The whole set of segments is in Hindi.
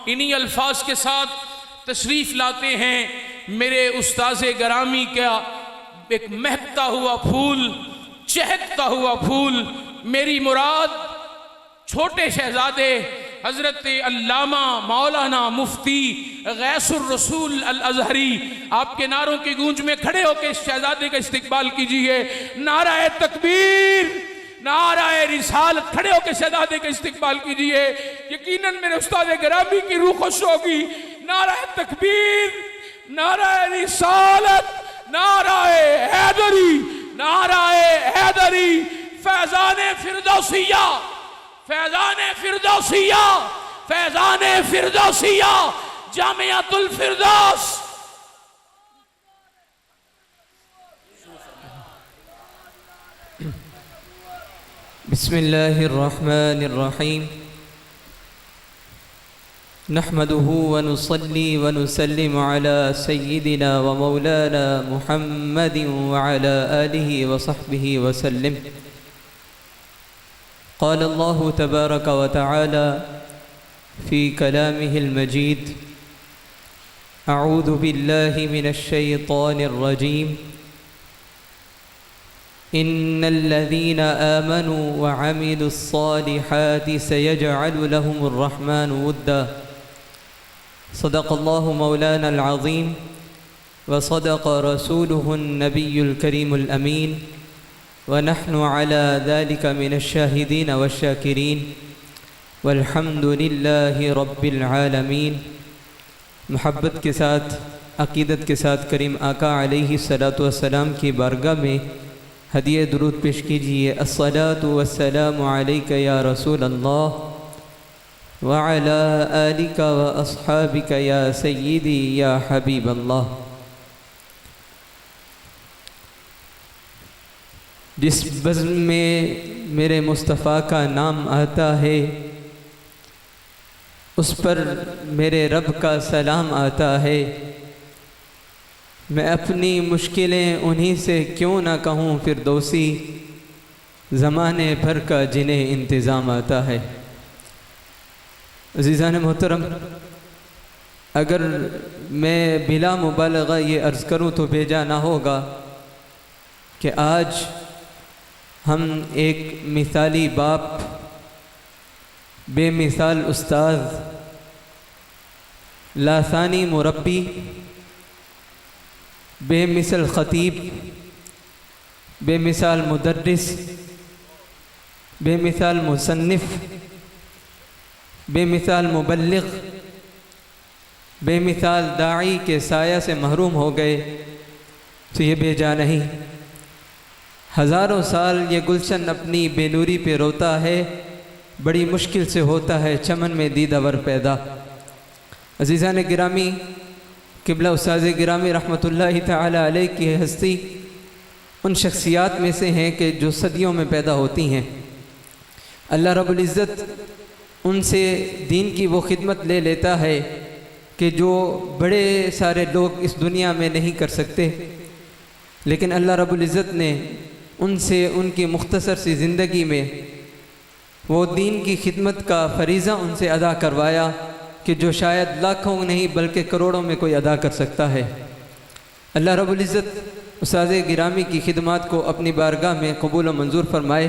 इन्हीं अल्फाज के साथ तशरीफ़ लाते हैं मेरे उस्ताज़े गरामी का एक महकता हुआ फूल, चहकता हुआ फूल, मेरी मुराद छोटे शहजादे हज़रत अल्लामा मौलाना मुफ्ती गैसुर रसूल अल अज़हरी, आपके नारों की गूंज में खड़े होकर इस शहजादे का इस्तकबाल कीजिए। नाराए तकबीर, नाराए रिसालत, खड़े होकर शहजादे का इस्तकबाल कीजिए। यकीनन मेरे उस्ताद गरामी की रूह खुश होगी। नाराए तकबीर, नाराए रिसालत, नाराए हैदरी, नाराए हैदरी। फैज़ाने फिरदौसिया, फैज़ाने फिरदौसिया, फैज़ाने फिरदौसिया, जामियातुल फिरदौस। बिस्मिल्लाहिर्रहमानिर्रहीम। नहमदुहु व नुसल्ली व नुसल्लिमु अला सय्यिदिना व मौलाना मुहम्मदिन व अला आलिहि व सहबिहि व सल्लिम। क़ाल अल्लाहु तबारक व तआला फ़ी कलामिहिल मजीद, अऊज़ु बिल्लाहि मिनश शैतानिर रजीम। इन्नल्लज़ीना आमनू व अमिलुस्सालिहाति सयजअलु लहुमुर रहमानु वुद्दा। सदक़ल्लाहु मौलानल अज़ीम व सदक़ रसूलुहुन नबियुल करीमुल अमीन व नहनु अला ज़ालिका मिनश शाहिदीन वश्शाकिरीन वल्हम्दुलिल्लाहि रब्बिल आलमीन। मोहब्बत के साथ, अक़ीदत के साथ करीम आका अलैहिस्सलातु वस्सलाम की बारगाह में हदिये दुरूद पेश कीजिए। अस्सलातु वस्सलामु अलैका या रसूल अल्लाह व अला आलिका व अस्हाबिका या सय्यिदी या हबीब अल्लाह। जिस बज़्म में मेरे मुस्तफ़ा का नाम आता है उस पर मेरे रब का सलाम आता है। मैं अपनी मुश्किलें उन्हीं से क्यों ना कहूँ फिरदौसी, ज़माने भर का जिन्हें इंतज़ाम आता है। अज़ीज़ान मोहतरम, अगर मैं बिला मुबालगा ये अर्ज़ करूँ तो बेजा ना होगा कि आज हम एक मिसाली बाप, बेमिसाल उस्ताद, लासानी मुरब्बी, बेमिसल ख़तीब, बेमिसाल मुदर्रिस, बेमिसाल मुसन्निफ़, बेमिसाल मुबल्लिग़, बेमिसाल दाई के साया से महरूम हो गए तो ये बेजा नहीं। हज़ारों साल ये गुलशन अपनी बेनूरी पे रोता है, बड़ी मुश्किल से होता है चमन में दीदावर पैदा। अज़ीज़ान गिरामी, क़िबला उस्ताज़ गिरामी रहमतुल्लाहि तआला अलैह की हस्ती उन शख्सियात में से हैं कि जो सदियों में पैदा होती हैं। अल्लाह रब्बुल इज़्ज़त उनसे दीन की वो खिदमत ले लेता है कि जो बड़े सारे लोग इस दुनिया में नहीं कर सकते, लेकिन अल्लाह रब्बुल इज़्ज़त ने उनसे उनकी मुख्तसर सी ज़िंदगी में वो दीन की खिदमत का फ़रीज़ा उनसे अदा करवाया कि जो शायद लाखों नहीं बल्कि करोड़ों में कोई अदा कर सकता है। अल्लाह रब्बुल इज़्ज़त उस्ताज़ गिरामी की खिदमत को अपनी बारगाह में कबूल व मंजूर फरमाए।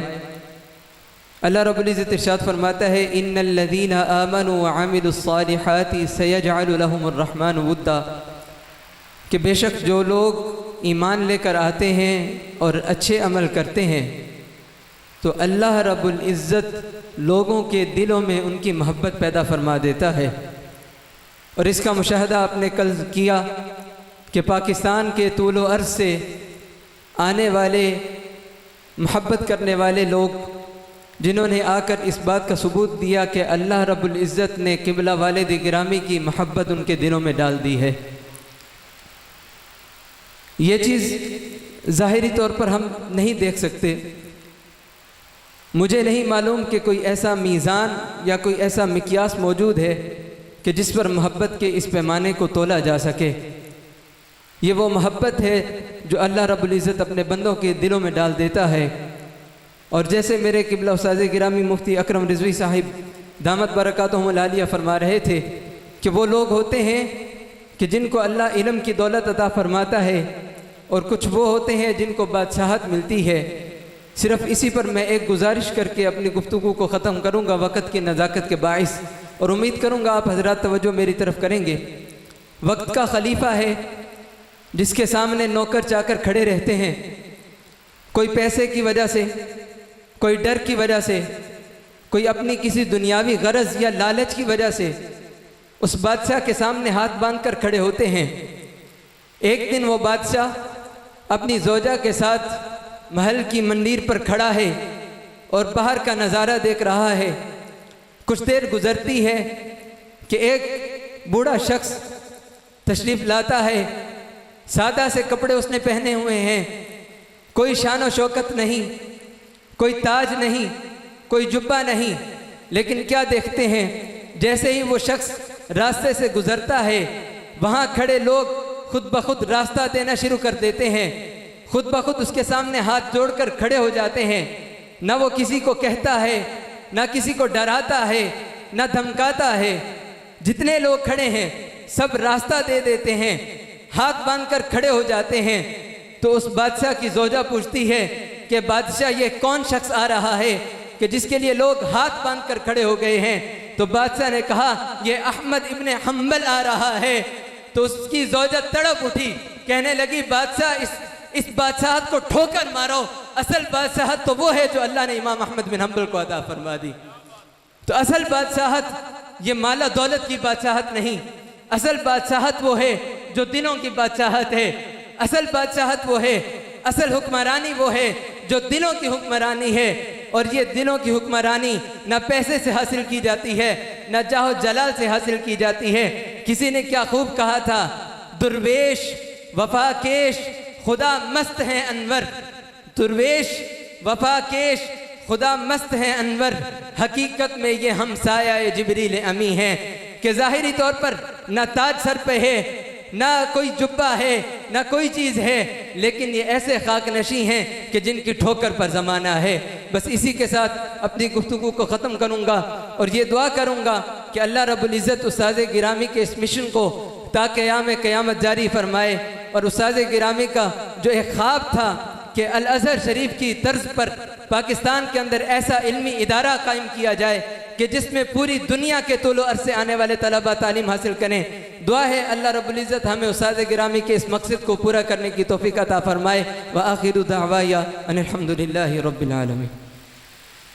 अल्लाह रब्बुल इज़्ज़त इरशाद फरमाता है, इन्नल्लज़ीना आमनू व अमिलुस्सालिहाति सयजअलु लहुमुर रहमानु वुद्दा, कि बेशक जो लोग ईमान लेकर आते हैं और अच्छे अमल करते हैं तो अल्लाह रब्बुल इज़्ज़त लोगों के दिलों में उनकी मोहब्बत पैदा फरमा देता है। और इसका मुशाहदा आपने कल किया कि पाकिस्तान के तूल व अर्ज़ से आने वाले मोहब्बत करने वाले लोग जिन्होंने आकर इस बात का सबूत दिया कि अल्लाह रब्बुल इज़्ज़त ने क़िबला वालिद गिरामी की मोहब्बत उनके दिलों में डाल दी है। ये चीज़ ज़ाहिरी तौर पर हम नहीं देख सकते। मुझे नहीं मालूम कि कोई ऐसा मीज़ान या कोई ऐसा मिक्यास मौजूद है कि जिस पर मोहब्बत के इस पैमाने को तोला जा सके। ये वो मोहब्बत है जो अल्लाह रब्बुल इज़्ज़त अपने बंदों के दिलों में डाल देता है। और जैसे मेरे क़िबला उस्ताज़ गिरामी मुफ्ती अकरम रिज़वी साहिब दामत बरकातुहुमुल आलिया फरमा रहे थे कि वो लोग होते हैं कि जिनको अल्लाह इल्म की दौलत अता फरमाता है, और कुछ वो होते हैं जिनको बादशाहत मिलती है। सिर्फ इसी पर मैं एक गुजारिश करके अपनी गुफ्तगू को ख़त्म करूँगा वक़्त की नज़ाकत के बाइस, और उम्मीद करूँगा आप हज़रात तवज्जो मेरी तरफ करेंगे। वक्त का खलीफा है जिसके सामने नौकर चाकर खड़े रहते हैं, कोई पैसे की वजह से, कोई डर की वजह से, कोई अपनी किसी दुनियावी गरज या लालच की वजह से उस बादशाह के सामने हाथ बांध कर खड़े होते हैं। एक दिन वो बादशाह अपनी ज़ौजा के साथ महल की मंदिर पर खड़ा है और बाहर का नज़ारा देख रहा है। कुछ देर गुजरती है कि एक बूढ़ा शख्स तशरीफ़ लाता है। सादा से कपड़े उसने पहने हुए हैं, कोई शान व शौकत नहीं, कोई ताज नहीं, कोई जुब्बा नहीं, लेकिन क्या देखते हैं, जैसे ही वो शख्स रास्ते से गुजरता है, वहाँ खड़े लोग खुद ब खुद रास्ता देना शुरू कर देते हैं, खुद ब खुद उसके सामने हाथ जोड़कर खड़े हो जाते हैं। ना वो किसी को कहता है, ना किसी को डराता है, ना धमकाता है। जितने लोग खड़े हैं सब रास्ता दे देते हैं, हाथ बांधकर खड़े हो जाते हैं। तो उस बादशाह की ज़ौजा पूछती है कि बादशाह ये कौन शख्स आ रहा है कि जिसके लिए लोग हाथ बांधकर खड़े हो गए हैं? तो बादशाह ने कहा ये अहमद इब्ने हम्बल आ रहा है। तो उसकी ज़ौजा तड़प उठी, कहने लगी बादशाह इस बादशाहत को ठोकर मारो, असल बादशाहत तो वो है जो अल्लाह ने इमाम अहमद बिन हम्बल को अता फरमा दी। तो असल बादशाहत ये माला दौलत की बादशाहत नहीं, असल बादशाहत वो है जो दिलों की बादशाहत है। असल बादशाहत वो है, असल हुक्मरानी वो है जो दिलों की हुक्मरानी है। और ये दिलों की हुक्मरानी ना पैसे से हासिल की जाती है, ना जाहो जलाल से हासिल की जाती है। किसी ने क्या खूब कहा था, दुर्वेश वफाकेश खुदा मस्त है अनवर, दुर्वेश वफाकेश खुदा मस्त है अनवर, हकीकत में ये हमसाया जिब्रील अमी है। कि ज़ाहिरी तौर पर ना ताज सर पे है, ना कोई जुब्बा है, ना कोई चीज़ है, लेकिन ये ऐसे खाकनशी हैं कि जिनकी ठोकर पर ज़माना है। बस इसी के साथ अपनी गुफ्तगू को ख़त्म करूँगा और ये दुआ करूँगा कि अल्लाह रब्बुल इज़्ज़त उस्ताद गिरामी के इस मिशन को ता क़यामत जारी फरमाए। और उस्ताद गिरामी का जो एक ख्वाब था कि अल अज़हर शरीफ की तर्ज पर पाकिस्तान के अंदर ऐसा इल्मी इदारा कायम किया जाए कि जिसमें पूरी दुनिया के तौलो अर्से आने वाले तलबा तालीम हासिल करें। दुआ है अल्लाह रब्बुल इज़्ज़त हमें उस्ताद गिरामी के इस मकसद को पूरा करने की तौफ़ीक़ अता फरमाए। व आखिरु दावाया अनिल हम्दुलिल्लाहि रब्बिल आलमीन।